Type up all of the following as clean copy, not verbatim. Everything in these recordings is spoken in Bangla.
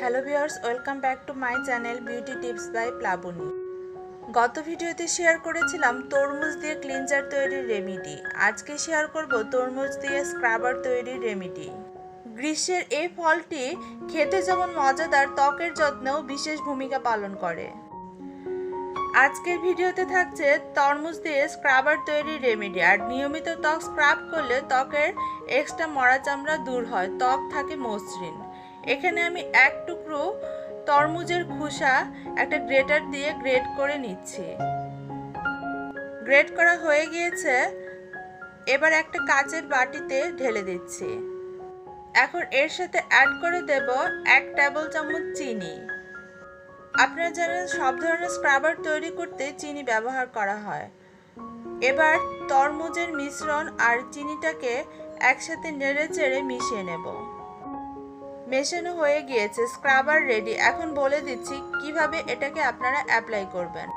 Hello viewers, welcome back to my channel beauty tips by Plabani. গত ভিডিওতে শেয়ার করেছিলাম তরমুজ দিয়ে ক্লিনজার তৈরির রেমেডি। আজকে শেয়ার করব তরমুজ দিয়ে স্ক্রাবার তৈরির রেমেডি। গ্রীষ্মের এই ফলটি খেতে যেমন মজাদার, ত্বকের যত্নেও বিশেষ ভূমিকা পালন করে। আজকের ভিডিওতে থাকছে তরমুজ দিয়ে স্ক্রাবার তৈরির রেমেডি। আর নিয়মিত ত্বক স্ক্রাব করলে ত্বকের এক্সট্রা মরা চামড়া দূর হয়, ত্বক থাকে মসৃণ। এখানে আমি এক টুকরো তরমুজের খোসা একটা গ্রেটার দিয়ে গ্রেট করে নিচ্ছি। গ্রেট করা হয়ে গিয়েছে, এবার একটা কাচের বাটিতে ঢেলে দিচ্ছি। এখন এর সাথে অ্যাড করে দেব 1 টেবিল চামচ চিনি। আপনারা জানেন সব ধরনের স্ক্রাবার তৈরি করতে চিনি ব্যবহার করা হয়। এবার তরমুজের মিশ্রণ আর চিনিটাকে একসাথে নেড়েচেড়ে মিশিয়ে নেব। মেশানো হয়ে গিয়েছে, স্ক্রাবার রেডি। এখন বলে দিচ্ছি কিভাবে এটাকে আপনারা অ্যাপ্লাই করবেন।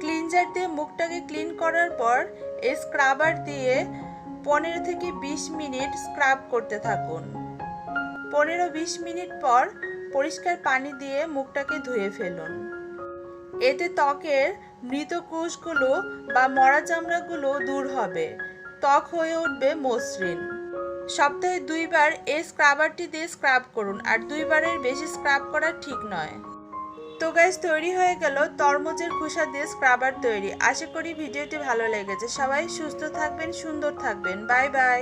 ক্লিনজার দিয়ে মুখটাকে ক্লিন করার পর এই স্ক্রাবার দিয়ে 15 থেকে 20 মিনিট স্ক্রাব করতে থাকুন। 15-20 মিনিট পর পরিষ্কার পানি দিয়ে মুখটাকে ধুয়ে ফেলুন। এতে ত্বকের মৃত কোষগুলো বা মরা চামড়াগুলো দূর হবে, ত্বক হয়ে উঠবে মসৃণ। সপ্তাহে 2 বার এই স্ক্রাবারটি দিয়ে স্ক্রাব করুন, আর 2 বারের বেশি স্ক্রাব করা ঠিক নয়। তো গাইস, তৈরি হয়ে গেল তরমুজের খোসা দিয়ে স্ক্রাবার তৈরি। আশা করি ভিডিওটি ভালো লেগেছে। সবাই সুস্থ থাকবেন, সুন্দর থাকবেন। Bye bye.